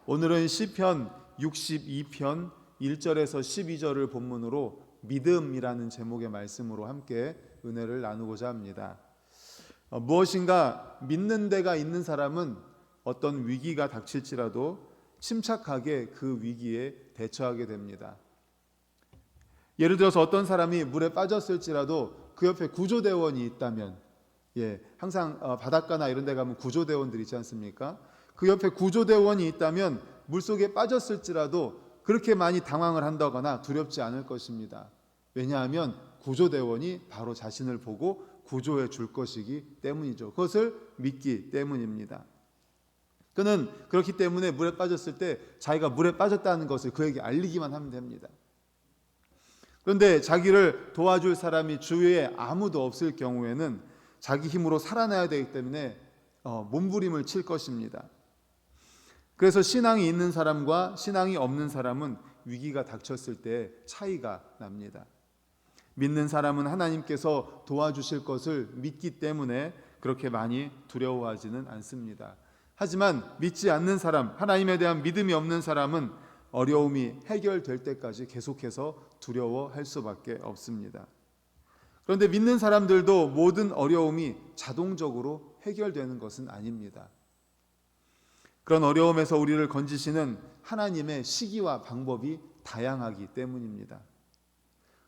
오늘은 시편 62편 1절에서 12절을 본문으로 믿음이라는 제목의 말씀으로 함께 은혜를 나누고자 합니다. 무엇인가 믿는 데가 있는 사람은 어떤 위기가 닥칠지라도 침착하게 그 위기에 대처하게 됩니다. 예를 들어서 어떤 사람이 물에 빠졌을지라도 그 옆에 구조대원이 있다면, 항상 바닷가나 이런 데 가면 구조대원들이 있지 않습니까? 그 옆에 구조대원이 있다면 물속에 빠졌을지라도 그렇게 많이 당황을 한다거나 두렵지 않을 것입니다. 왜냐하면 구조대원이 바로 자신을 보고 구조해 줄 것이기 때문이죠. 그것을 믿기 때문입니다. 그는 그렇기 때문에 물에 빠졌을 때 자기가 물에 빠졌다는 것을 그에게 알리기만 하면 됩니다. 그런데 자기를 도와줄 사람이 주위에 아무도 없을 경우에는 자기 힘으로 살아나야 되기 때문에 몸부림을 칠 것입니다. 그래서 신앙이 있는 사람과 신앙이 없는 사람은 위기가 닥쳤을 때 차이가 납니다. 믿는 사람은 하나님께서 도와주실 것을 믿기 때문에 그렇게 많이 두려워하지는 않습니다. 하지만 믿지 않는 사람, 하나님에 대한 믿음이 없는 사람은 어려움이 해결될 때까지 계속해서 두려워할 수밖에 없습니다. 그런데 믿는 사람들도 모든 어려움이 자동적으로 해결되는 것은 아닙니다. 그런 어려움에서 우리를 건지시는 하나님의 시기와 방법이 다양하기 때문입니다.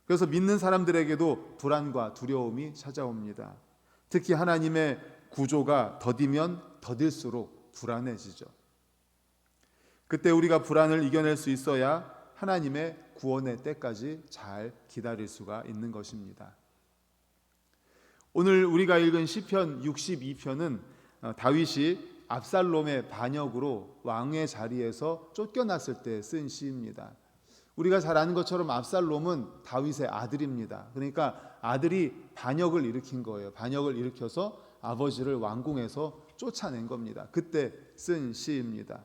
그래서 믿는 사람들에게도 불안과 두려움이 찾아옵니다. 특히 하나님의 구조가 더디면 더딜수록 불안해지죠. 그때 우리가 불안을 이겨낼 수 있어야 하나님의 구원의 때까지 잘 기다릴 수가 있는 것입니다. 오늘 우리가 읽은 시편 62편은 다윗이 압살롬의 반역으로 왕의 자리에서 쫓겨났을 때 쓴 시입니다. 우리가 잘 아는 것처럼 압살롬은 다윗의 아들입니다. 그러니까 아들이 반역을 일으킨 거예요. 반역을 일으켜서 아버지를 왕궁에서 쫓아낸 겁니다. 그때 쓴 시입니다.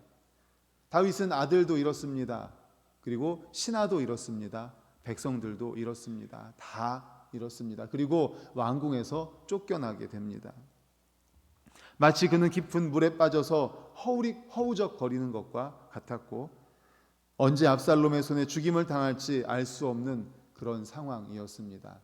다윗은 아들도 잃었습니다. 그리고 신하도 잃었습니다. 백성들도 잃었습니다. 다 잃었습니다. 그리고 왕궁에서 쫓겨나게 됩니다. 마치 그는 깊은 물에 빠져서 허우적거리는 것과 같았고 언제 압살롬의 손에 죽임을 당할지 알 수 없는 그런 상황이었습니다.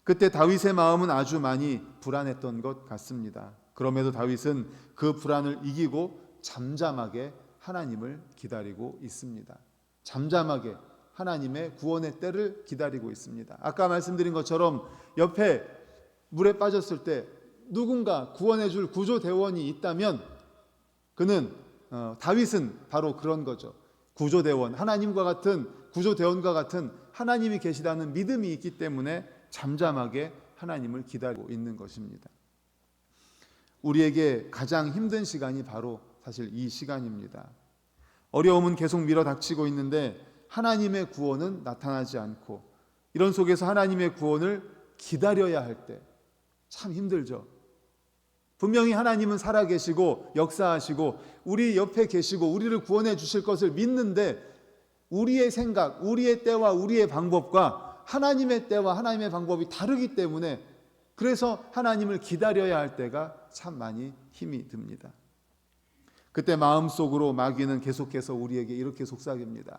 그때 다윗의 마음은 아주 많이 불안했던 것 같습니다. 그럼에도 다윗은 그 불안을 이기고 잠잠하게 하나님을 기다리고 있습니다. 잠잠하게 하나님의 구원의 때를 기다리고 있습니다. 아까 말씀드린 것처럼 옆에 물에 빠졌을 때 누군가 구원해 줄 구조대원이 있다면 그는 다윗은 바로 그런 거죠. 구조대원, 하나님과 같은 구조대원과 같은 하나님이 계시다는 믿음이 있기 때문에 잠잠하게 하나님을 기다리고 있는 것입니다. 우리에게 가장 힘든 시간이 바로 사실 이 시간입니다. 어려움은 계속 밀어닥치고 있는데 하나님의 구원은 나타나지 않고 이런 속에서 하나님의 구원을 기다려야 할 때 참 힘들죠. 분명히 하나님은 살아계시고 역사하시고 우리 옆에 계시고 우리를 구원해 주실 것을 믿는데 우리의 생각, 우리의 때와 우리의 방법과 하나님의 때와 하나님의 방법이 다르기 때문에 그래서 하나님을 기다려야 할 때가 참 많이 힘이 듭니다. 그때 마음속으로 마귀는 계속해서 우리에게 이렇게 속삭입니다.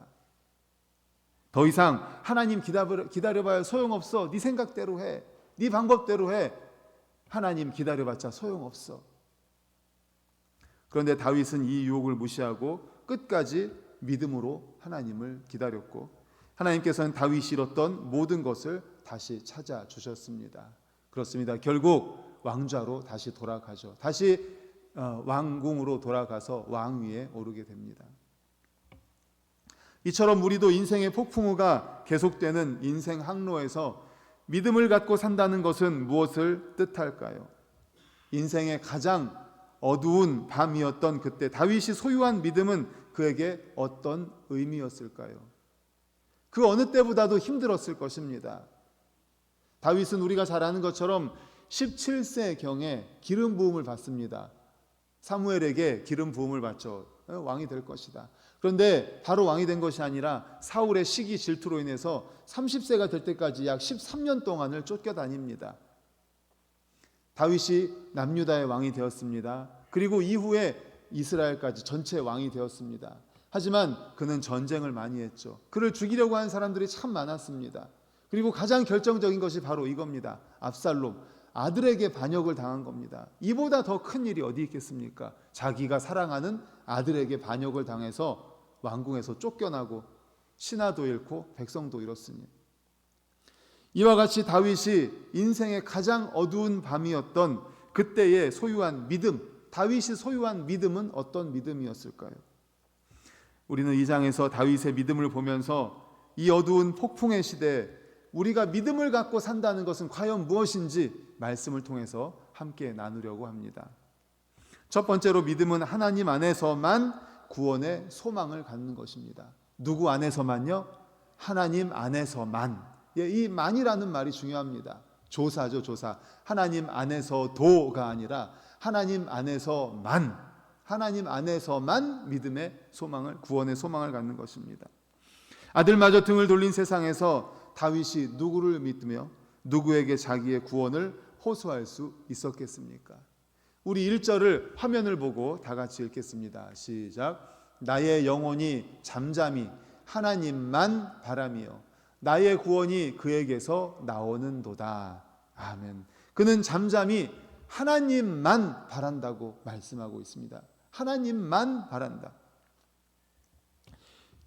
더 이상 하나님 기다려봐야 소용없어. 네 생각대로 해. 네 방법대로 해. 하나님 기다려봤자 소용없어. 그런데 다윗은 이 유혹을 무시하고 끝까지 믿음으로 하나님을 기다렸고 하나님께서는 다윗이 잃었던 모든 것을 다시 찾아주셨습니다. 그렇습니다. 결국 왕좌로 다시 돌아가죠. 다시 왕궁으로 돌아가서 왕위에 오르게 됩니다. 이처럼 우리도 인생의 폭풍우가 계속되는 인생 항로에서 믿음을 갖고 산다는 것은 무엇을 뜻할까요? 인생의 가장 어두운 밤이었던 그때 다윗이 소유한 믿음은 그에게 어떤 의미였을까요? 그 어느 때보다도 힘들었을 것입니다. 다윗은 우리가 잘 아는 것처럼 17세경에 기름 부음을 받습니다. 사무엘에게 기름 부음을 받죠. 왕이 될 것이다. 그런데 바로 왕이 된 것이 아니라 사울의 시기 질투로 인해서 30세가 될 때까지 약 13년 동안을 쫓겨다닙니다. 다윗이 남유다의 왕이 되었습니다. 그리고 이후에 이스라엘까지 전체 왕이 되었습니다. 하지만 그는 전쟁을 많이 했죠. 그를 죽이려고 하는 사람들이 참 많았습니다. 그리고 가장 결정적인 것이 바로 이겁니다. 압살롬, 아들에게 반역을 당한 겁니다. 이보다 더 큰 일이 어디 있겠습니까? 자기가 사랑하는 아들에게 반역을 당해서 왕궁에서 쫓겨나고 신하도 잃고 백성도 잃었으니, 이와 같이 다윗이 인생의 가장 어두운 밤이었던 그때에 소유한 믿음, 다윗이 소유한 믿음은 어떤 믿음이었을까요? 우리는 이 장에서 다윗의 믿음을 보면서 이 어두운 폭풍의 시대에 우리가 믿음을 갖고 산다는 것은 과연 무엇인지 말씀을 통해서 함께 나누려고 합니다. 첫 번째로 믿음은 하나님 안에서만 구원의 소망을 갖는 것입니다. 누구 안에서만요? 하나님 안에서만. 이 만이라는 말이 중요합니다. 조사죠, 조사. 하나님 안에서도가 아니라 하나님 안에서만, 하나님 안에서만 믿음의 소망을, 구원의 소망을 갖는 것입니다. 아들마저 등을 돌린 세상에서 다윗이 누구를 믿으며 누구에게 자기의 구원을 호소할 수 있었겠습니까? 우리 1절을 화면을 보고 다 같이 읽겠습니다. 시작. 나의 영혼이 잠잠히 하나님만 바라며 나의 구원이 그에게서 나오는도다. 아멘. 그는 잠잠히 하나님만 바란다고 말씀하고 있습니다. 하나님만 바란다.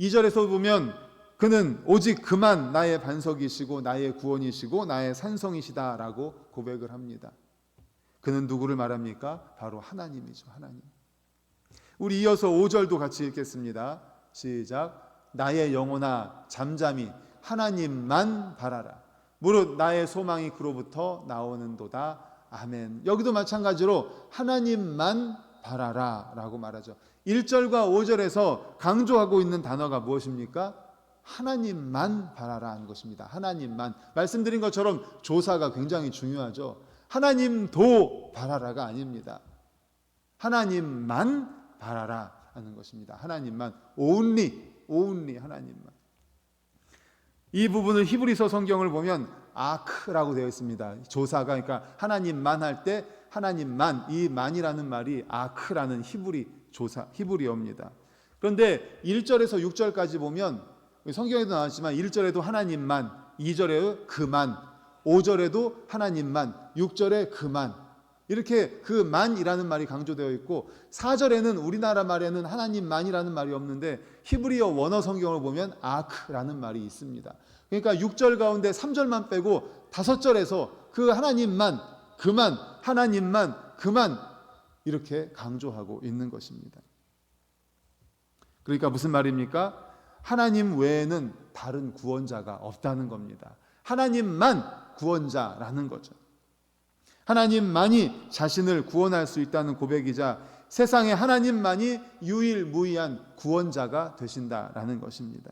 2절에서 보면 그는 오직 그만 나의 반석이시고 나의 구원이시고 나의 산성이시다라고 고백을 합니다. 그는 누구를 말합니까? 바로 하나님이죠. 하나님. 우리 이어서 5절도 같이 읽겠습니다. 시작. 나의 영혼아 잠잠히 하나님만 바라라. 무릇 나의 소망이 그로부터 나오는도다. 아멘. 여기도 마찬가지로 하나님만 바라라 라고 말하죠. 1절과 5절에서 강조하고 있는 단어가 무엇입니까? 하나님만 바라라 하는 것입니다. 하나님만. 말씀드린 것처럼 조사가 굉장히 중요하죠. 하나님도 바라라가 아닙니다. 하나님만 바라라 하는 것입니다. 하나님만. only 하나님만. 이 부분을 히브리서 성경을 보면 아크라고 되어 있습니다. 조사가, 그러니까 하나님만 할 때 하나님만, 이 만이라는 말이 아크라는 히브리어입니다. 그런데 1절에서 6절까지 보면 성경에도 나왔지만 1절에도 하나님만, 2절에 그만, 5절에도 하나님만, 6절에 그만, 이렇게 그 만이라는 말이 강조되어 있고 4절에는 우리나라 말에는 하나님만이라는 말이 없는데 히브리어 원어 성경을 보면 아크라는 말이 있습니다. 그러니까 6절 가운데 3절만 빼고 5절에서 그 하나님만, 그만, 하나님만, 그만 이렇게 강조하고 있는 것입니다. 그러니까 무슨 말입니까? 하나님 외에는 다른 구원자가 없다는 겁니다. 하나님만 구원자라는 거죠. 하나님만이 자신을 구원할 수 있다는 고백이자 세상에 하나님만이 유일무이한 구원자가 되신다라는 것입니다.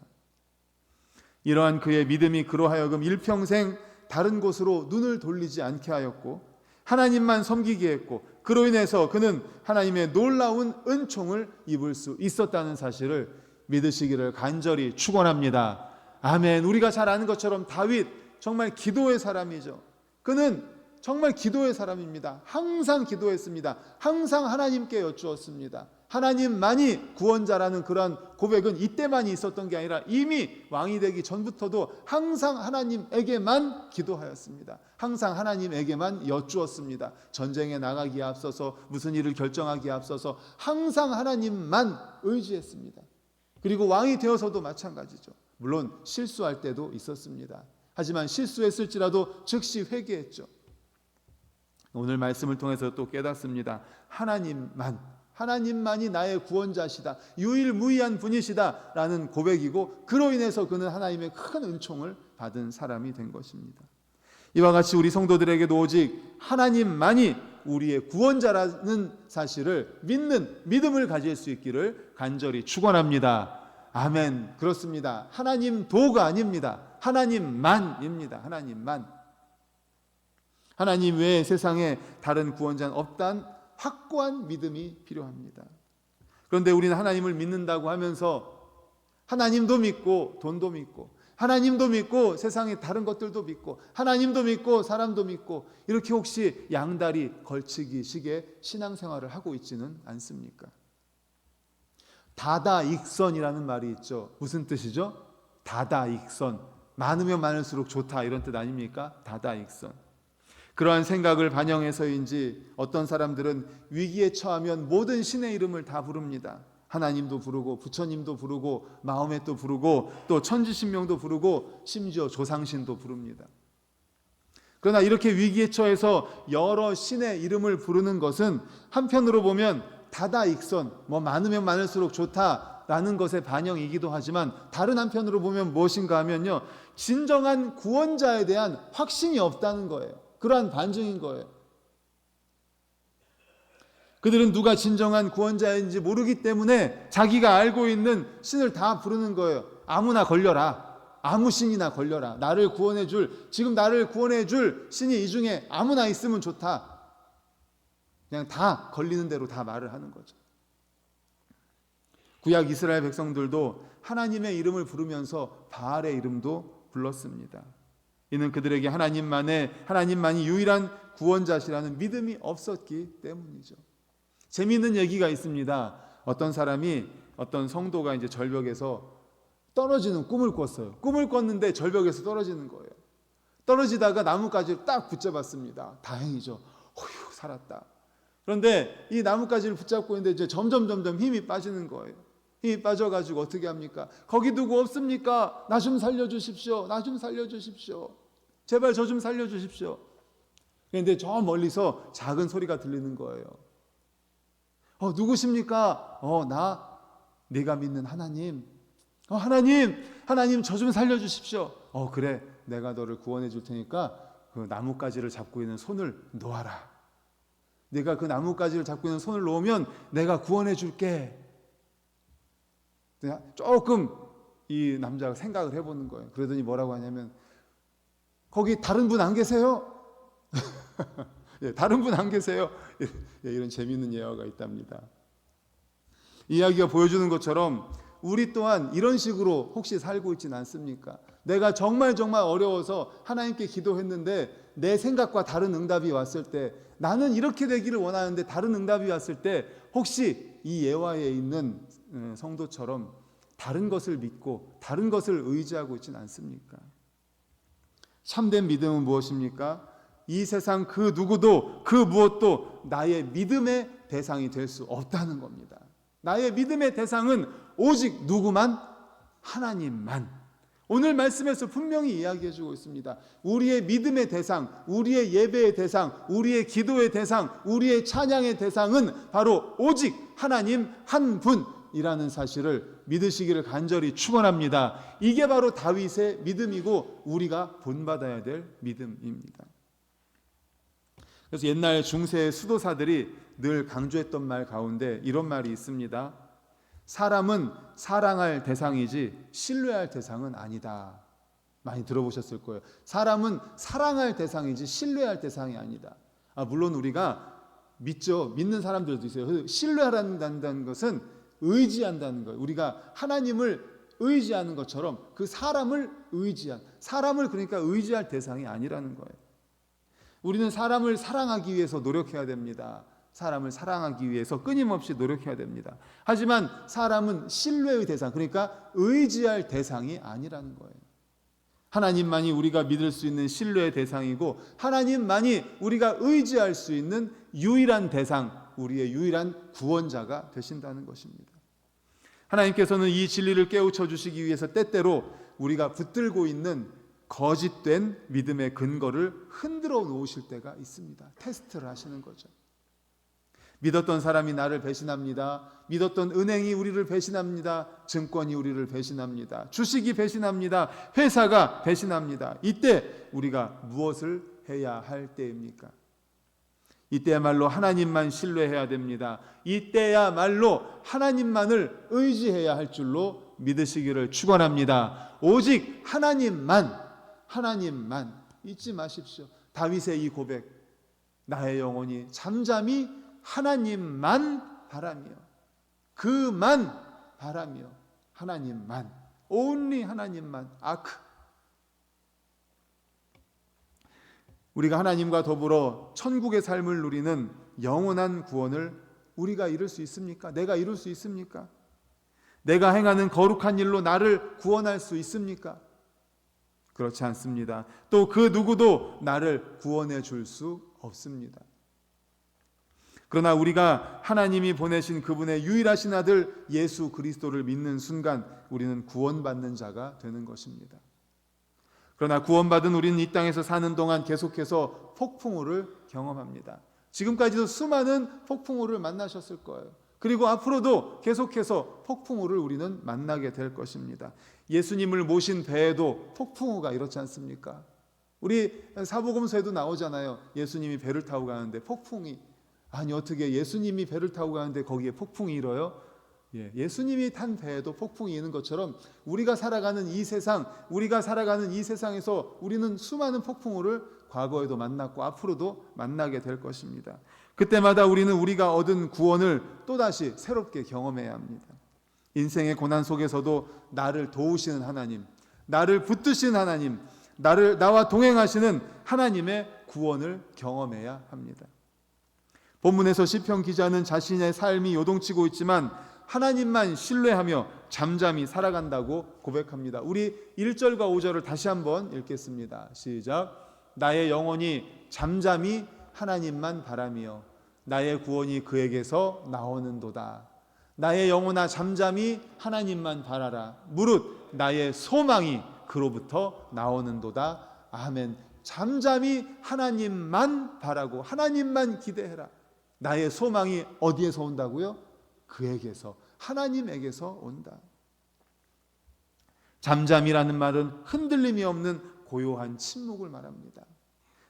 이러한 그의 믿음이 그로 하여금 일평생 다른 곳으로 눈을 돌리지 않게 하였고 하나님만 섬기게 했고 그로 인해서 그는 하나님의 놀라운 은총을 입을 수 있었다는 사실을 믿으시기를 간절히 축원합니다. 아멘. 우리가 잘 아는 것처럼 다윗 정말 기도의 사람이죠. 그는 정말 기도의 사람입니다. 항상 기도했습니다. 항상 하나님께 여쭈었습니다. 하나님만이 구원자라는 그러한 고백은 이때만이 있었던 게 아니라 이미 왕이 되기 전부터도 항상 하나님에게만 기도하였습니다. 항상 하나님에게만 여쭈었습니다. 전쟁에 나가기에 앞서서 무슨 일을 결정하기에 앞서서 항상 하나님만 의지했습니다. 그리고 왕이 되어서도 마찬가지죠. 물론 실수할 때도 있었습니다. 하지만 실수했을지라도 즉시 회개했죠. 오늘 말씀을 통해서 또 깨닫습니다. 하나님만이 나의 구원자시다, 유일무이한 분이시다 라는 고백이고 그로 인해서 그는 하나님의 큰 은총을 받은 사람이 된 것입니다. 이와 같이 우리 성도들에게도 오직 하나님만이 우리의 구원자라는 사실을 믿는 믿음을 가질 수 있기를 간절히 축원합니다. 아멘. 그렇습니다. 하나님도가 아닙니다. 하나님만입니다. 하나님만. 하나님 외에 세상에 다른 구원자는 없단 확고한 믿음이 필요합니다. 그런데 우리는 하나님을 믿는다고 하면서 하나님도 믿고 돈도 믿고 하나님도 믿고 세상의 다른 것들도 믿고 하나님도 믿고 사람도 믿고 이렇게 혹시 양다리 걸치기식의 신앙생활을 하고 있지는 않습니까? 다다익선이라는 말이 있죠. 무슨 뜻이죠? 다다익선. 많으면 많을수록 좋다, 이런 뜻 아닙니까? 다다익선. 그러한 생각을 반영해서인지 어떤 사람들은 위기에 처하면 모든 신의 이름을 다 부릅니다. 하나님도 부르고 부처님도 부르고 마호메도 부르고 또 천지신명도 부르고 심지어 조상신도 부릅니다. 그러나 이렇게 위기에 처해서 여러 신의 이름을 부르는 것은 한편으로 보면 다다익선, 많으면 많을수록 좋다라는 것의 반영이기도 하지만 다른 한편으로 보면 무엇인가 하면요, 진정한 구원자에 대한 확신이 없다는 거예요. 그러한 반증인 거예요. 그들은 누가 진정한 구원자인지 모르기 때문에 자기가 알고 있는 신을 다 부르는 거예요. 아무나 걸려라. 아무 신이나 걸려라. 지금 나를 구원해 줄 신이 이 중에 아무나 있으면 좋다. 그냥 다 걸리는 대로 다 말을 하는 거죠. 구약 이스라엘 백성들도 하나님의 이름을 부르면서 바알의 이름도 불렀습니다. 이는 그들에게 하나님만이 유일한 구원자시라는 믿음이 없었기 때문이죠. 재미있는 얘기가 있습니다. 어떤 성도가 이제 절벽에서 떨어지는 꿈을 꿨어요. 꿈을 꿨는데 절벽에서 떨어지는 거예요. 떨어지다가 나뭇가지를 딱 붙잡았습니다. 다행이죠. 어휴, 살았다. 그런데 이 나뭇가지를 붙잡고 있는데 이제 점점 힘이 빠지는 거예요. 힘이 빠져가지고 어떻게 합니까? 거기 누구 없습니까? 나 좀 살려주십시오. 나 좀 살려주십시오. 제발 저 좀 살려주십시오. 그런데 저 멀리서 작은 소리가 들리는 거예요. 누구십니까? 네가 믿는 하나님. 하나님 저 좀 살려주십시오. 그래, 내가 너를 구원해 줄 테니까 그 나뭇가지를 잡고 있는 손을 놓아라. 네가 그 나뭇가지를 잡고 있는 손을 놓으면 내가 구원해 줄게. 조금 이 남자가 생각을 해보는 거예요. 그러더니 뭐라고 하냐면, 거기 다른 분 안 계세요? 예, 다른 분 안 계세요? 예, 이런 재미있는 예화가 있답니다. 이야기가 보여주는 것처럼 우리 또한 이런 식으로 혹시 살고 있지는 않습니까? 내가 정말 어려워서 하나님께 기도했는데 내 생각과 다른 응답이 왔을 때, 나는 이렇게 되기를 원하는데 다른 응답이 왔을 때, 혹시 이 예화에 있는 성도처럼 다른 것을 믿고 다른 것을 의지하고 있지는 않습니까? 참된 믿음은 무엇입니까? 이 세상 그 누구도 그 무엇도 나의 믿음의 대상이 될 수 없다는 겁니다. 나의 믿음의 대상은 오직 누구만? 하나님만. 오늘 말씀에서 분명히 이야기해주고 있습니다. 우리의 믿음의 대상, 우리의 예배의 대상, 우리의 기도의 대상, 우리의 찬양의 대상은 바로 오직 하나님 한 분이라는 사실을 믿으시기를 간절히 축원합니다. 이게 바로 다윗의 믿음이고 우리가 본받아야 될 믿음입니다. 그래서 옛날 중세 수도사들이 늘 강조했던 말 가운데 이런 말이 있습니다. 사람은 사랑할 대상이지 신뢰할 대상은 아니다. 많이 들어보셨을 거예요. 사람은 사랑할 대상이지 신뢰할 대상이 아니다. 물론 우리가 믿죠. 믿는 사람들도 있어요. 신뢰한다는 것은 의지한다는 거예요. 우리가 하나님을 의지하는 것처럼 그 사람을 그러니까 의지할 대상이 아니라는 거예요. 우리는 사람을 사랑하기 위해서 노력해야 됩니다. 사람을 사랑하기 위해서 끊임없이 노력해야 됩니다. 하지만 사람은 신뢰의 대상, 그러니까 의지할 대상이 아니라는 거예요. 하나님만이 우리가 믿을 수 있는 신뢰의 대상이고 하나님만이 우리가 의지할 수 있는 유일한 대상, 우리의 유일한 구원자가 되신다는 것입니다. 하나님께서는 이 진리를 깨우쳐 주시기 위해서 때때로 우리가 붙들고 있는 거짓된 믿음의 근거를 흔들어 놓으실 때가 있습니다. 테스트를 하시는 거죠. 믿었던 사람이 나를 배신합니다. 믿었던 은행이 우리를 배신합니다. 증권이 우리를 배신합니다. 주식이 배신합니다. 회사가 배신합니다. 이때 우리가 무엇을 해야 할 때입니까? 이때야말로 하나님만 신뢰해야 됩니다. 이때야말로 하나님만을 의지해야 할 줄로 믿으시기를 축원합니다. 오직 하나님만 잊지 마십시오. 다윗의 이 고백, 나의 영혼이 잠잠히 하나님만 바라며, 그만 바라며, 하나님만, only 하나님만. 우리가 하나님과 더불어 천국의 삶을 누리는 영원한 구원을 우리가 이룰 수 있습니까? 내가 이룰 수 있습니까? 내가 행하는 거룩한 일로 나를 구원할 수 있습니까? 그렇지 않습니다. 또 그 누구도 나를 구원해 줄 수 없습니다. 그러나 우리가 하나님이 보내신 그분의 유일하신 아들 예수 그리스도를 믿는 순간 우리는 구원받는 자가 되는 것입니다. 그러나 구원받은 우리는 이 땅에서 사는 동안 계속해서 폭풍우를 경험합니다. 지금까지도 수많은 폭풍우를 만나셨을 거예요. 그리고 앞으로도 계속해서 폭풍우를 우리는 만나게 될 것입니다. 예수님을 모신 배에도 폭풍우가 이렇지 않습니까? 우리 사복음서에도 나오잖아요. 예수님이 배를 타고 가는데 폭풍이, 아니 어떻게 예수님이 배를 타고 가는데 거기에 폭풍이 일어요? 예수님이 탄 배에도 폭풍이 있는 것처럼 우리가 살아가는 이 세상에서 우리는 수많은 폭풍우를 과거에도 만났고 앞으로도 만나게 될 것입니다. 그때마다 우리는 우리가 얻은 구원을 또다시 새롭게 경험해야 합니다. 인생의 고난 속에서도 나를 도우시는 하나님, 나를 붙드시는 하나님, 나와 동행하시는 하나님의 구원을 경험해야 합니다. 본문에서 시편 기자는 자신의 삶이 요동치고 있지만 하나님만 신뢰하며 잠잠히 살아간다고 고백합니다. 우리 1절과 5절을 다시 한번 읽겠습니다. 시작. 나의 영혼이 잠잠히 하나님만 바라며 나의 구원이 그에게서 나오는도다. 나의 영혼아 잠잠히 하나님만 바라라. 무릇 나의 소망이 그로부터 나오는도다. 아멘. 잠잠히 하나님만 바라고 하나님만 기대해라. 나의 소망이 어디에서 온다고요? 그에게서, 하나님에게서 온다. 잠잠이라는 말은 흔들림이 없는 고요한 침묵을 말합니다.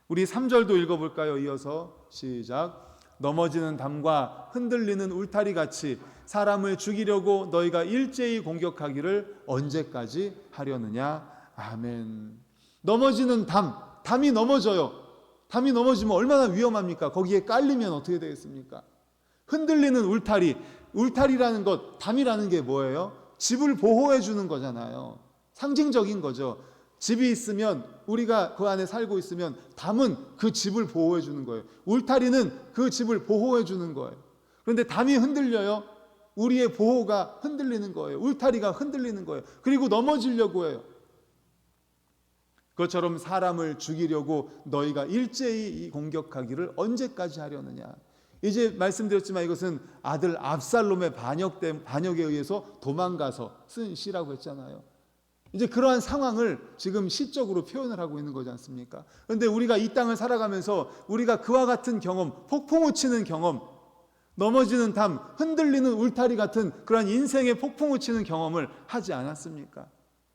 우리 3절도 읽어볼까요? 이어서 시작. 넘어지는 담과 흔들리는 울타리 같이 사람을 죽이려고 너희가 일제히 공격하기를 언제까지 하려느냐. 아멘. 넘어지는 담이 넘어져요. 담이 넘어지면 얼마나 위험합니까? 거기에 깔리면 어떻게 되겠습니까? 흔들리는 울타리라는 것, 담이라는 게 뭐예요? 집을 보호해 주는 거잖아요. 상징적인 거죠. 집이 있으면, 우리가 그 안에 살고 있으면 담은 그 집을 보호해 주는 거예요. 울타리는 그 집을 보호해 주는 거예요. 그런데 담이 흔들려요. 우리의 보호가 흔들리는 거예요. 울타리가 흔들리는 거예요. 그리고 넘어지려고 해요. 그것처럼 사람을 죽이려고 너희가 일제히 공격하기를 언제까지 하려느냐. 이제 말씀드렸지만 이것은 아들 압살롬의 반역에 의해서 도망가서 쓴 시라고 했잖아요. 이제 그러한 상황을 지금 시적으로 표현을 하고 있는 거지 않습니까? 그런데 우리가 이 땅을 살아가면서 우리가 그와 같은 경험, 폭풍우 치는 경험, 넘어지는 담, 흔들리는 울타리 같은 그러한 인생의 폭풍우 치는 경험을 하지 않았습니까?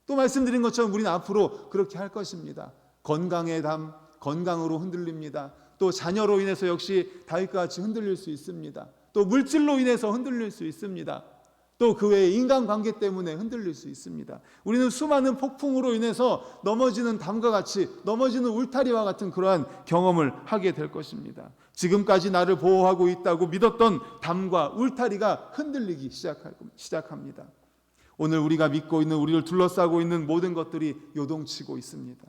또 말씀드린 것처럼 우리는 앞으로 그렇게 할 것입니다. 건강의 담, 건강으로 흔들립니다. 또 자녀로 인해서 역시 다윗과 같이 흔들릴 수 있습니다. 또 물질로 인해서 흔들릴 수 있습니다. 또 그 외에 인간관계 때문에 흔들릴 수 있습니다. 우리는 수많은 폭풍으로 인해서 넘어지는 담과 같이, 넘어지는 울타리와 같은 그러한 경험을 하게 될 것입니다. 지금까지 나를 보호하고 있다고 믿었던 담과 울타리가 흔들리기 시작합니다. 오늘 우리가 믿고 있는, 우리를 둘러싸고 있는 모든 것들이 요동치고 있습니다.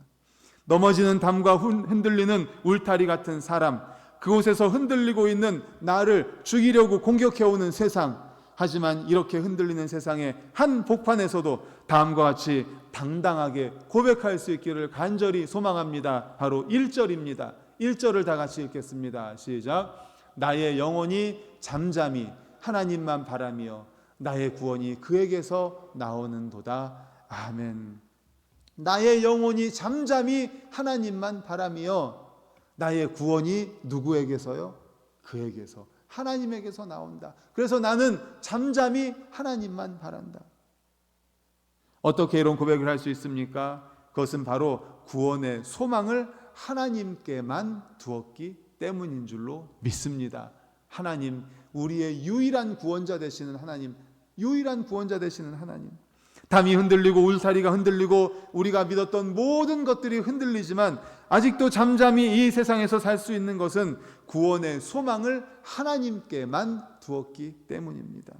넘어지는 담과 흔들리는 울타리 같은 사람, 그곳에서 흔들리고 있는 나를 죽이려고 공격해오는 세상. 하지만 이렇게 흔들리는 세상의 한 복판에서도 다음과 같이 당당하게 고백할 수 있기를 간절히 소망합니다. 바로 1절입니다. 1절을 다 같이 읽겠습니다. 시작. 나의 영혼이 잠잠히 하나님만 바라며 나의 구원이 그에게서 나오는도다. 아멘. 나의 영혼이 잠잠히 하나님만 바라며 나의 구원이 누구에게서요? 그에게서, 하나님에게서 나온다. 그래서 나는 잠잠히 하나님만 바란다. 어떻게 이런 고백을 할 수 있습니까? 그것은 바로 구원의 소망을 하나님께만 두었기 때문인 줄로 믿습니다. 하나님, 우리의 유일한 구원자 되시는 하나님, 유일한 구원자 되시는 하나님. 담이 흔들리고 울타리가 흔들리고 우리가 믿었던 모든 것들이 흔들리지만 아직도 잠잠히 이 세상에서 살 수 있는 것은 구원의 소망을 하나님께만 두었기 때문입니다.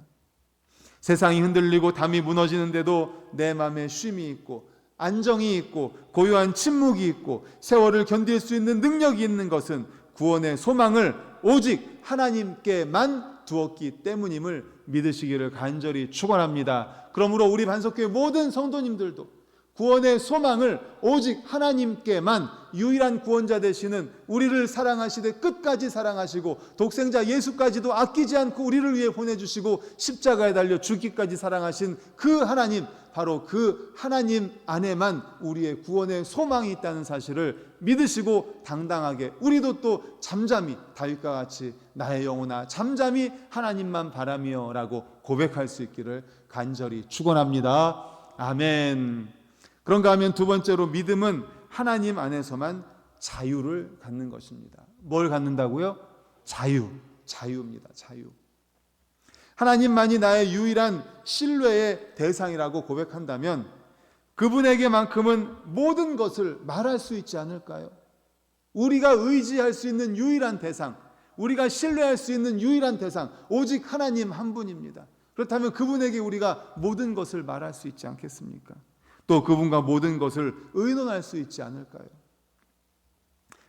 세상이 흔들리고 담이 무너지는데도 내 마음에 쉼이 있고 안정이 있고 고요한 침묵이 있고 세월을 견딜 수 있는 능력이 있는 것은 구원의 소망을 오직 하나님께만 두었기 때문임을 믿으시기를 간절히 축원합니다. 그러므로 우리 반석교회 모든 성도님들도 구원의 소망을 오직 하나님께만 유일한 구원자 되시는 우리를 사랑하시되 끝까지 사랑하시고 독생자 예수까지도 아끼지 않고 우리를 위해 보내주시고 십자가에 달려 죽기까지 사랑하신 그 하나님, 바로 그 하나님 안에만 우리의 구원의 소망이 있다는 사실을 믿으시고 당당하게, 우리도 또 잠잠히 다윗과 같이 나의 영혼아 잠잠히 하나님만 바라며 라고 고백할 수 있기를 간절히 축원합니다. 아멘. 그런가 하면 두 번째로 믿음은 하나님 안에서만 자유를 갖는 것입니다. 뭘 갖는다고요? 자유입니다. 자유. 하나님만이 나의 유일한 신뢰의 대상이라고 고백한다면 그분에게만큼은 모든 것을 말할 수 있지 않을까요? 우리가 의지할 수 있는 유일한 대상, 우리가 신뢰할 수 있는 유일한 대상, 오직 하나님 한 분입니다. 그렇다면 그분에게 우리가 모든 것을 말할 수 있지 않겠습니까? 또 그분과 모든 것을 의논할 수 있지 않을까요?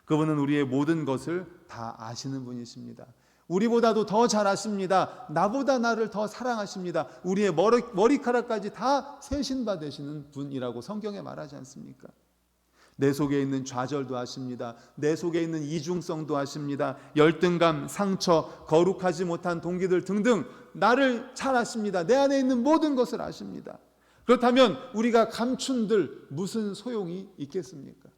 그분은 우리의 모든 것을 다 아시는 분이십니다. 우리보다도 더 잘 아십니다. 나보다 나를 더 사랑하십니다. 우리의 머리카락까지 다 세신 바 되시는 분이라고 성경에 말하지 않습니까? 내 속에 있는 좌절도 아십니다. 내 속에 있는 이중성도 아십니다. 열등감, 상처, 거룩하지 못한 동기들 등등 나를 잘 아십니다. 내 안에 있는 모든 것을 아십니다. 그렇다면 우리가 감춘들 무슨 소용이 있겠습니까?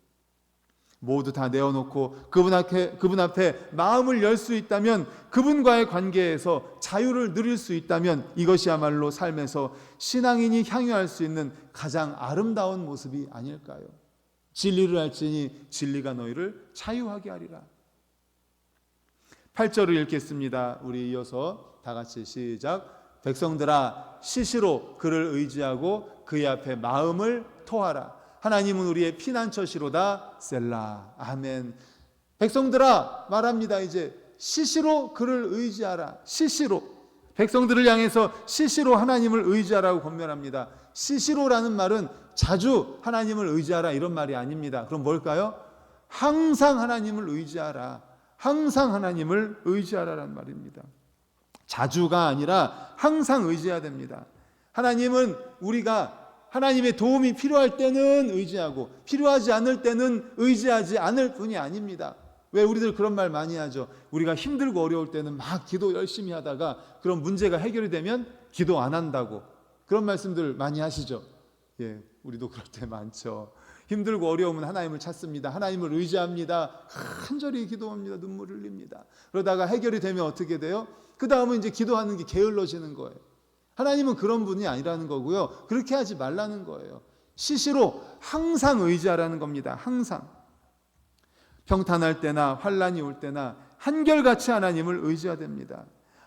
모두 다 내어놓고 그분 앞에 마음을 열 수 있다면, 그분과의 관계에서 자유를 누릴 수 있다면 이것이야말로 삶에서 신앙인이 향유할 수 있는 가장 아름다운 모습이 아닐까요? 진리를 알지니 진리가 너희를 자유하게 하리라. 8절을 읽겠습니다. 우리 이어서 다 같이 시작. 백성들아 시시로 그를 의지하고 그의 앞에 마음을 토하라. 하나님은 우리의 피난처시로다. 셀라. 아멘. 백성들아 말합니다. 이제 시시로 그를 의지하라. 시시로 백성들을 향해서 시시로 하나님을 의지하라고 권면합니다. 시시로라는 말은 자주 하나님을 의지하라 이런 말이 아닙니다. 그럼 뭘까요? 항상 하나님을 의지하라. 항상 하나님을 의지하라라는 말입니다. 자주가 아니라 항상 의지해야 됩니다. 하나님은 우리가 하나님의 도움이 필요할 때는 의지하고 필요하지 않을 때는 의지하지 않을 분이 아닙니다. 왜 우리들 그런 말 많이 하죠? 우리가 힘들고 어려울 때는 막 기도 열심히 하다가 그런 문제가 해결이 되면 기도 안 한다고, 그런 말씀들 많이 하시죠? 예, 우리도 그럴 때 많죠. 힘들고 어려우면 하나님을 찾습니다. 하나님을 의지합니다. 간절히 기도합니다. 눈물을 흘립니다. 그러다가 해결이 되면 어떻게 돼요? 그 다음은 이제 기도하는 게 게을러지는 거예요. 하나님은 그런 분이 아니라는 거고요. 그렇게 하지 말라는 거예요. 시시로 항상 의지하라는 겁니다. 항상. 평탄할 때나 환난이 올 때나 한결같이 하나님을 의지해야 됩니다.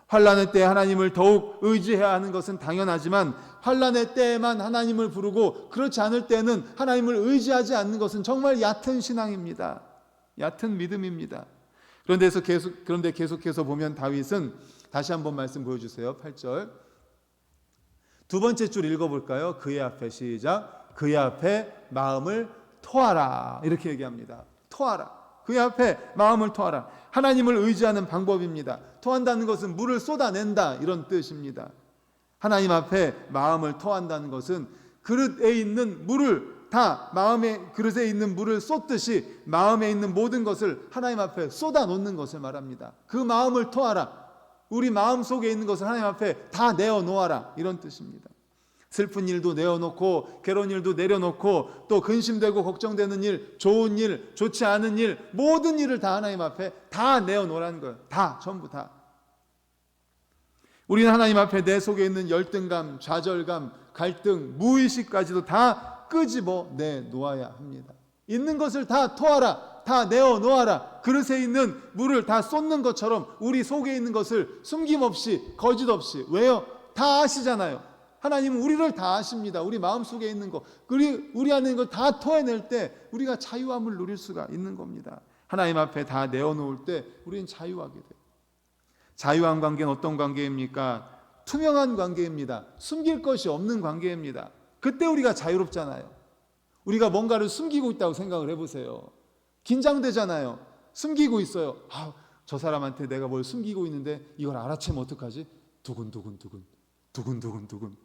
환난의 때 하나님을 더욱 의지해야 하는 것은 당연하지만 환난의 때에만 하나님을 부르고 그렇지 않을 때는 하나님을 의지하지 않는 것은 정말 얕은 신앙입니다. 얕은 믿음입니다. 그런데 계속해서 보면 다윗은 다시 한번 말씀 보여주세요. 8절 두 번째 줄 읽어볼까요? 그의 앞에 시작. 그의 앞에 마음을 토하라. 이렇게 얘기합니다. 토하라. 그의 앞에 마음을 토하라. 하나님을 의지하는 방법입니다. 토한다는 것은 물을 쏟아낸다 이런 뜻입니다. 하나님 앞에 마음을 토한다는 것은 그릇에 있는 물을 다 마음의 그릇에 있는 물을 쏟듯이 마음에 있는 모든 것을 하나님 앞에 쏟아놓는 것을 말합니다. 그 마음을 토하라. 우리 마음 속에 있는 것을 하나님 앞에 다 내어놓아라 이런 뜻입니다. 슬픈 일도 내어놓고 괴로운 일도 내려놓고 또 근심되고 걱정되는 일, 좋은 일, 좋지 않은 일, 모든 일을 다 하나님 앞에 다 내어놓으라는 거예요. 다, 전부 다. 우리는 하나님 앞에 내 속에 있는 열등감, 좌절감, 갈등, 무의식까지도 다 끄집어 내놓아야 합니다. 있는 것을 다 토하라. 다 내어놓아라. 그릇에 있는 물을 다 쏟는 것처럼 우리 속에 있는 것을 숨김없이 거짓 없이. 왜요? 다 아시잖아요. 하나님은 우리를 다 아십니다. 우리 마음속에 있는 것, 우리 안에 있는 걸 다 토해낼 때 우리가 자유함을 누릴 수가 있는 겁니다. 하나님 앞에 다 내어놓을 때 우리는 자유하게 돼요. 자유한 관계는 어떤 관계입니까? 투명한 관계입니다. 숨길 것이 없는 관계입니다. 그때 우리가 자유롭잖아요. 우리가 뭔가를 숨기고 있다고 생각을 해보세요. 긴장되잖아요. 숨기고 있어요. 저 사람한테 내가 뭘 숨기고 있는데 이걸 알아채면 어떡하지? 두근두근두근 두근두근두근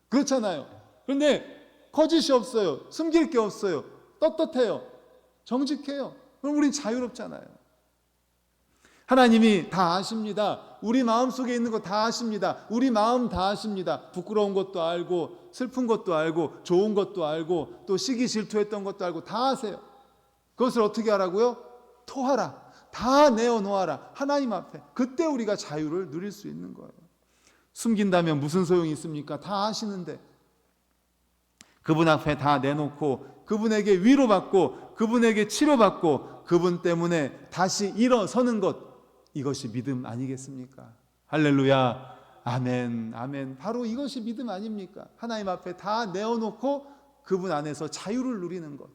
그렇잖아요. 그런데 거짓이 없어요. 숨길 게 없어요. 떳떳해요. 정직해요. 그럼 우린 자유롭잖아요. 하나님이 다 아십니다. 우리 마음속에 있는 거 다 아십니다. 우리 마음 다 아십니다. 부끄러운 것도 알고 슬픈 것도 알고 좋은 것도 알고 또 시기 질투했던 것도 알고 다 아세요. 그것을 어떻게 하라고요? 토하라. 다 내어놓아라. 하나님 앞에. 그때 우리가 자유를 누릴 수 있는 거예요. 숨긴다면 무슨 소용이 있습니까? 다 아시는데. 그분 앞에 다 내놓고 그분에게 위로받고 그분에게 치료받고 그분 때문에 다시 일어서는 것, 이것이 믿음 아니겠습니까? 할렐루야. 아멘. 아멘. 바로 이것이 믿음 아닙니까? 하나님 앞에 다 내어놓고 그분 안에서 자유를 누리는 것.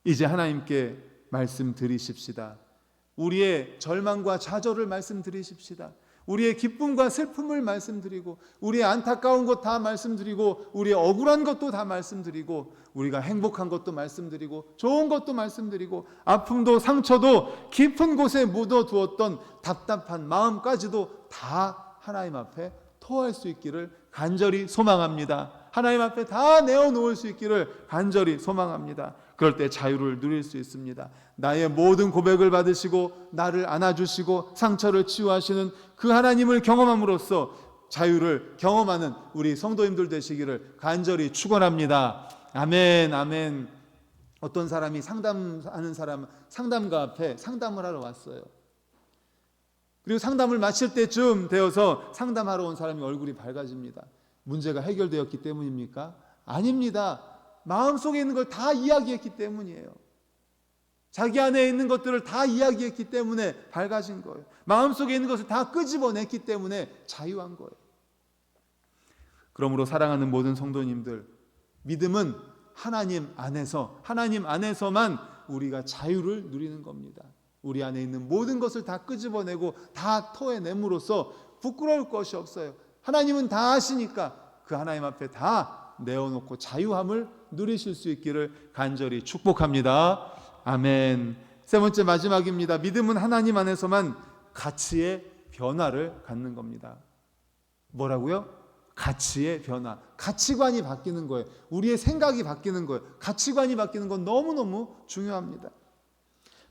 이제 하나님께 말씀드리십시다. 우리의 절망과 좌절을 말씀드리십시다. 우리의 기쁨과 슬픔을 말씀드리고 우리의 안타까운 것 다 말씀드리고 우리의 억울한 것도 다 말씀드리고 우리가 행복한 것도 말씀드리고 좋은 것도 말씀드리고 아픔도 상처도 깊은 곳에 묻어두었던 답답한 마음까지도 다 하나님 앞에 토할 수 있기를 간절히 소망합니다. 하나님 앞에 다 내어놓을 수 있기를 간절히 소망합니다. 그럴 때 자유를 누릴 수 있습니다. 나의 모든 고백을 받으시고 나를 안아주시고 상처를 치유하시는 그 하나님을 경험함으로써 자유를 경험하는 우리 성도님들 되시기를 간절히 축원합니다. 아멘. 아멘. 어떤 사람이 상담하는 사람 상담가 앞에 상담을 하러 왔어요. 그리고 상담을 마칠 때쯤 되어서 상담하러 온 사람이 얼굴이 밝아집니다. 문제가 해결되었기 때문입니까? 아닙니다. 마음속에 있는 걸 다 이야기했기 때문이에요. 자기 안에 있는 것들을 다 이야기했기 때문에 밝아진 거예요. 마음속에 있는 것을 다 끄집어냈기 때문에 자유한 거예요. 그러므로 사랑하는 모든 성도님들, 믿음은 하나님 안에서만 우리가 자유를 누리는 겁니다. 우리 안에 있는 모든 것을 다 끄집어내고 다 토해냄으로써 부끄러울 것이 없어요. 하나님은 다 아시니까 그 하나님 앞에 다 내어놓고 자유함을 누리실 수 있기를 간절히 축복합니다. 아멘. 세 번째 마지막입니다. 믿음은 하나님 안에서만 가치의 변화를 갖는 겁니다. 뭐라고요? 가치의 변화. 가치관이 바뀌는 거예요. 우리의 생각이 바뀌는 거예요. 가치관이 바뀌는 건 너무너무 중요합니다.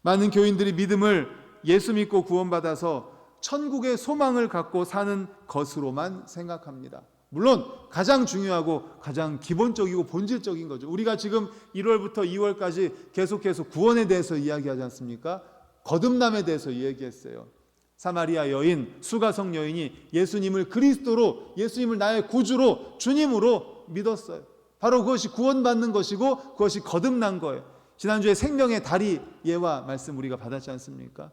많은 교인들이 믿음을 예수 믿고 구원받아서 천국의 소망을 갖고 사는 것으로만 생각합니다. 물론 가장 중요하고 가장 기본적이고 본질적인 거죠. 우리가 지금 1월부터 2월까지 계속해서 구원에 대해서 이야기하지 않습니까? 거듭남에 대해서 이야기했어요. 사마리아 여인, 수가성 여인이 예수님을 그리스도로, 예수님을 나의 구주로, 주님으로 믿었어요. 바로 그것이 구원받는 것이고 그것이 거듭난 거예요. 지난주에 생명의 다리 예화 말씀 우리가 받았지 않습니까?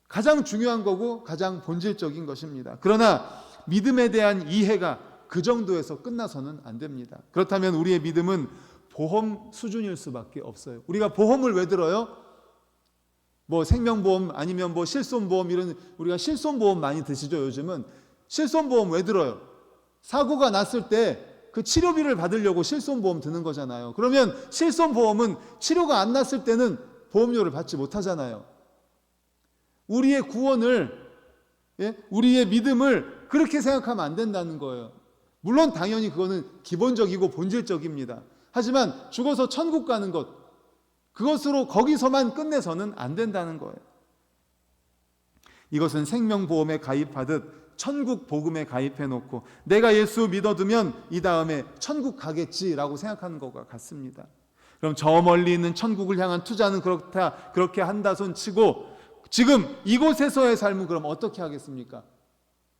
가장 중요한 거고 가장 본질적인 것입니다. 그러나 믿음에 대한 이해가 그 정도에서 끝나서는 안 됩니다. 그렇다면 우리의 믿음은 보험 수준일 수밖에 없어요. 우리가 보험을 왜 들어요? 뭐 생명보험 아니면 뭐 실손보험 이런, 우리가 실손보험 많이 드시죠 요즘은. 실손보험 왜 들어요? 사고가 났을 때 그 치료비를 받으려고 실손보험 드는 거잖아요. 그러면 실손보험은 치료가 안 났을 때는 보험료를 받지 못하잖아요. 우리의 구원을, 우리의 믿음을 그렇게 생각하면 안 된다는 거예요. 물론 당연히 그거는 기본적이고 본질적입니다. 하지만 죽어서 천국 가는 것, 그것으로 거기서만 끝내서는 안 된다는 거예요. 이것은 생명보험에 가입하듯 천국 복음에 가입해놓고 내가 예수 믿어두면 이 다음에 천국 가겠지라고 생각하는 것과 같습니다. 그럼 저 멀리 있는 천국을 향한 투자는 그렇게 한다 손 치고 지금 이곳에서의 삶은 그럼 어떻게 하겠습니까?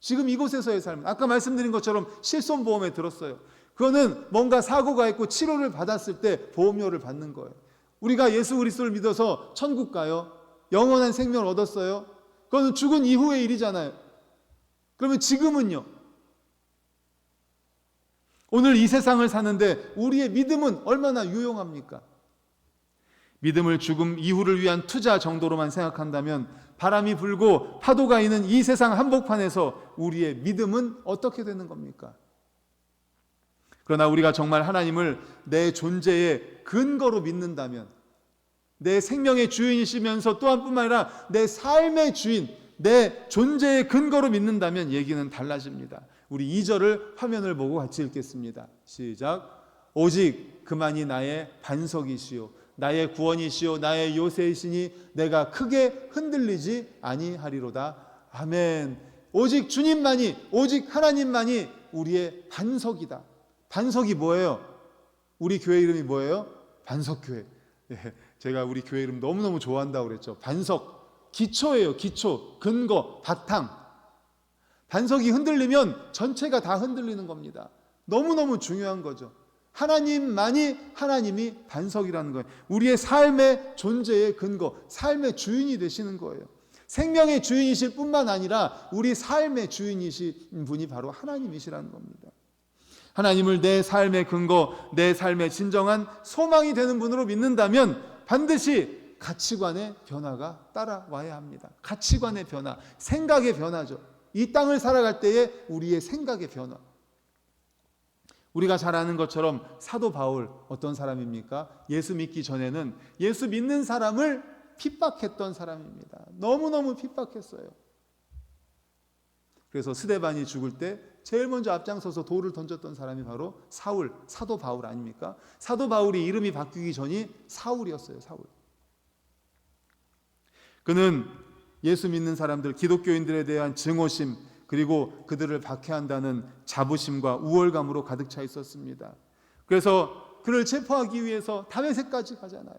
지금 이곳에서의 삶은 아까 말씀드린 것처럼 실손보험에 들었어요. 그거는 뭔가 사고가 있고 치료를 받았을 때 보험료를 받는 거예요. 우리가 예수 그리스도를 믿어서 천국 가요? 영원한 생명을 얻었어요? 그거는 죽은 이후의 일이잖아요. 그러면 지금은요? 오늘 이 세상을 사는데 우리의 믿음은 얼마나 유용합니까? 믿음을 죽음 이후를 위한 투자 정도로만 생각한다면 바람이 불고 파도가 있는 이 세상 한복판에서 우리의 믿음은 어떻게 되는 겁니까? 그러나 우리가 정말 하나님을 내 존재의 근거로 믿는다면, 내 생명의 주인이시면서 또한 뿐만 아니라 내 삶의 주인, 내 존재의 근거로 믿는다면 얘기는 달라집니다. 우리 2절을 화면을 보고 같이 읽겠습니다. 시작. 오직 그만이 나의 반석이시요 나의 구원이시요 나의 요새이시니 내가 크게 흔들리지 아니하리로다. 아멘. 오직 주님만이, 오직 하나님만이 우리의 반석이다. 반석이 뭐예요? 우리 교회 이름이 뭐예요? 반석교회. 제가 우리 교회 이름 너무너무 좋아한다고 그랬죠. 반석, 기초예요. 기초, 근거, 바탕. 반석이 흔들리면 전체가 다 흔들리는 겁니다. 너무너무 중요한 거죠. 하나님만이 하나님이 반석이라는 거예요. 우리의 삶의 존재의 근거, 삶의 주인이 되시는 거예요. 생명의 주인이실 뿐만 아니라 우리 삶의 주인이신 분이 바로 하나님이시라는 겁니다. 하나님을 내 삶의 근거, 내 삶의 진정한 소망이 되는 분으로 믿는다면 반드시 가치관의 변화가 따라와야 합니다. 가치관의 변화, 생각의 변화죠. 이 땅을 살아갈 때에 우리의 생각의 변화. 우리가 잘 아는 것처럼 사도 바울 어떤 사람입니까? 예수 믿기 전에는 예수 믿는 사람을 핍박했던 사람입니다. 너무너무 핍박했어요. 그래서 스데반이 죽을 때 제일 먼저 앞장서서 돌을 던졌던 사람이 바로 사울, 사도 바울 아닙니까? 사도 바울이 이름이 바뀌기 전이 사울이었어요. 사울. 그는 예수 믿는 사람들, 기독교인들에 대한 증오심, 그리고 그들을 박해한다는 자부심과 우월감으로 가득 차 있었습니다. 그래서 그를 체포하기 위해서 다메섹까지 가잖아요.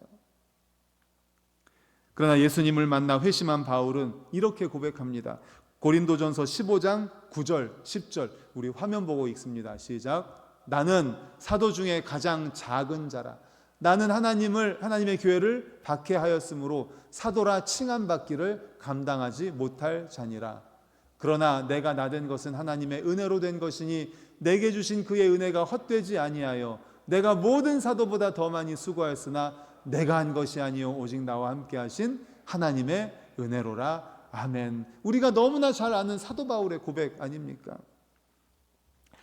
그러나 예수님을 만나 회심한 바울은 이렇게 고백합니다. 고린도전서 15장 9절 10절 우리 화면 보고 읽습니다. 시작. 나는 사도 중에 가장 작은 자라. 나는 하나님의 교회를 박해하였으므로 사도라 칭함받기를 감당하지 못할 자니라. 그러나 내가 나된 것은 하나님의 은혜로 된 것이니 내게 주신 그의 은혜가 헛되지 아니하여 내가 모든 사도보다 더 많이 수고하였으나 내가 한 것이 아니요 오직 나와 함께 하신 하나님의 은혜로라. 아멘. 우리가 너무나 잘 아는 사도 바울의 고백 아닙니까?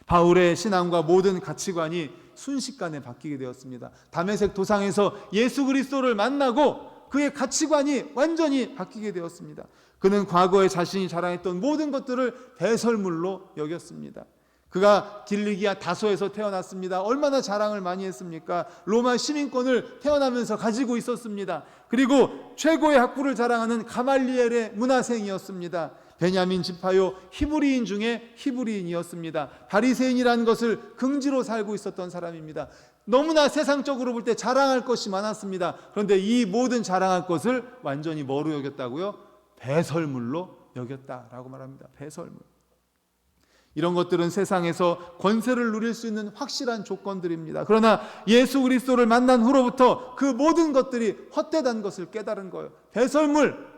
바울의 신앙과 모든 가치관이 순식간에 바뀌게 되었습니다. 다메섹 도상에서 예수 그리스도를 만나고 그의 가치관이 완전히 바뀌게 되었습니다. 그는 과거에 자신이 자랑했던 모든 것들을 배설물로 여겼습니다. 그가 길리기아 다소에서 태어났습니다. 얼마나 자랑을 많이 했습니까? 로마 시민권을 태어나면서 가지고 있었습니다. 그리고 최고의 학부를 자랑하는 가말리엘의 문화생이었습니다. 베냐민 지파요 히브리인 중에 히브리인이었습니다. 바리새인이라는 것을 긍지로 살고 있었던 사람입니다. 너무나 세상적으로 볼 때 자랑할 것이 많았습니다. 그런데 이 모든 자랑할 것을 완전히 뭐로 여겼다고요? 배설물로 여겼다라고 말합니다. 배설물. 이런 것들은 세상에서 권세를 누릴 수 있는 확실한 조건들입니다. 그러나 예수 그리스도를 만난 후로부터 그 모든 것들이 헛되다는 것을 깨달은 거예요. 배설물.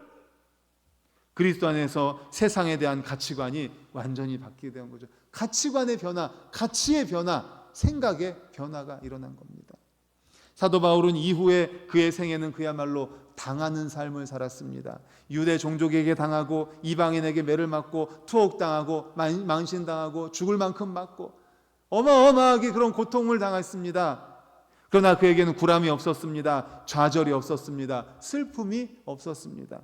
그리스도 안에서 세상에 대한 가치관이 완전히 바뀌게 된 거죠. 가치관의 변화, 가치의 변화, 생각의 변화가 일어난 겁니다. 사도 바울은 이후에 그의 생애는 그야말로 당하는 삶을 살았습니다. 유대 종족에게 당하고 이방인에게 매를 맞고 투옥당하고 망신당하고 죽을 만큼 맞고 어마어마하게 그런 고통을 당했습니다. 그러나 그에게는 구람이 없었습니다. 좌절이 없었습니다. 슬픔이 없었습니다.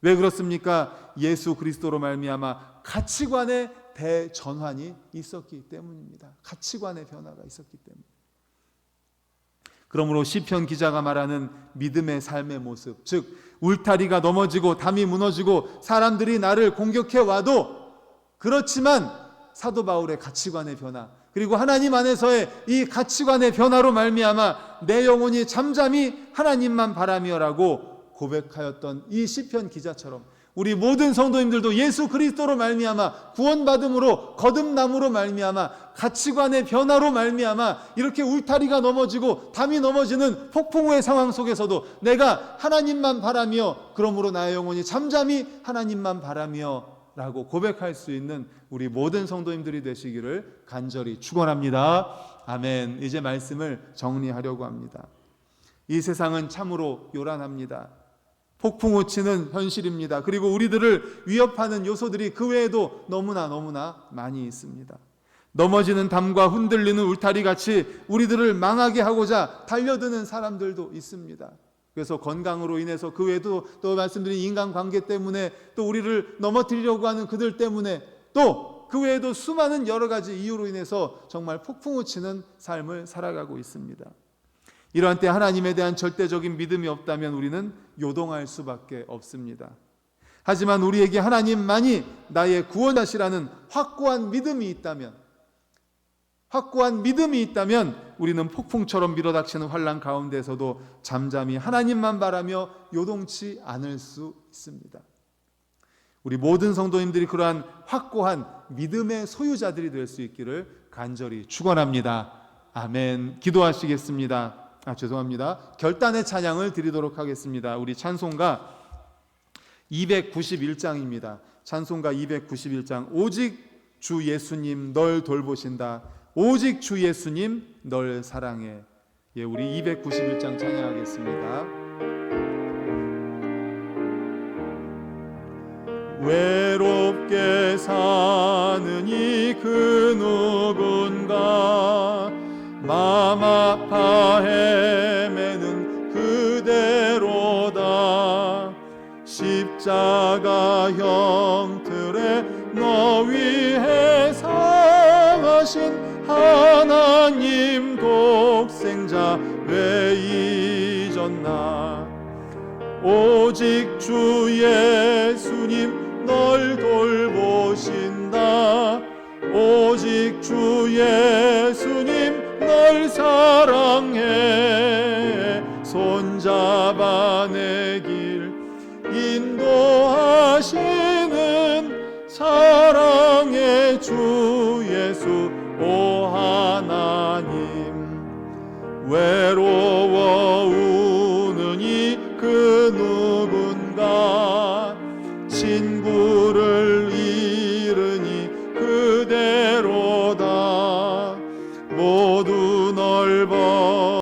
왜 그렇습니까? 예수 그리스도로 말미암아 가치관의 대전환이 있었기 때문입니다. 가치관의 변화가 있었기 때문에. 그러므로 시편 기자가 말하는 믿음의 삶의 모습, 즉 울타리가 넘어지고 담이 무너지고 사람들이 나를 공격해 와도 그렇지만 사도 바울의 가치관의 변화, 그리고 하나님 안에서의 이 가치관의 변화로 말미암아 내 영혼이 잠잠히 하나님만 바라며라고 고백하였던 이 시편 기자처럼 우리 모든 성도님들도 예수 그리스도로 말미암아 구원받음으로 거듭남으로 말미암아 가치관의 변화로 말미암아 이렇게 울타리가 넘어지고 담이 넘어지는 폭풍우의 상황 속에서도 내가 하나님만 바라며 그러므로 나의 영혼이 잠잠히 하나님만 바라며 라고 고백할 수 있는 우리 모든 성도님들이 되시기를 간절히 축원합니다. 아멘. 이제 말씀을 정리하려고 합니다. 이 세상은 참으로 요란합니다. 폭풍우 치는 현실입니다. 그리고 우리들을 위협하는 요소들이 그 외에도 너무나 많이 있습니다. 넘어지는 담과 흔들리는 울타리 같이 우리들을 망하게 하고자 달려드는 사람들도 있습니다. 그래서 건강으로 인해서, 그 외에도 또 말씀드린 인간관계 때문에, 또 우리를 넘어뜨리려고 하는 그들 때문에, 또 그 외에도 수많은 여러 가지 이유로 인해서 정말 폭풍우 치는 삶을 살아가고 있습니다. 이러한 때 하나님에 대한 절대적인 믿음이 없다면 우리는 요동할 수밖에 없습니다. 하지만 우리에게 하나님만이 나의 구원자시라는 확고한 믿음이 있다면 우리는 폭풍처럼 밀어닥치는 환난 가운데서도 잠잠히 하나님만 바라며 요동치 않을 수 있습니다. 우리 모든 성도님들이 그러한 확고한 믿음의 소유자들이 될 수 있기를 간절히 축원합니다. 아멘. 기도하시겠습니다. 결단의 찬양을 드리도록 하겠습니다. 우리 찬송가 291장입니다. 찬송가 291장. 오직 주 예수님 널 돌보신다. 오직 주 예수님 널 사랑해. 예, 우리 291장 찬양하겠습니다. 외롭게 사는 이 그 누군가, 맘 아파 헤매는 그대로다. 십자가 형틀에 너 위해 상하신 하나님 독생자 왜 잊었나. 오직 주 예수님 널 돌보신다. 오직 주 예수님 널 사랑해. 손잡아 내 길 인도하시는 사랑의 주 예수 오 하나님. 외로워 우는 이 그 누군가, 친구를 잃으니 그대로다. 모두 널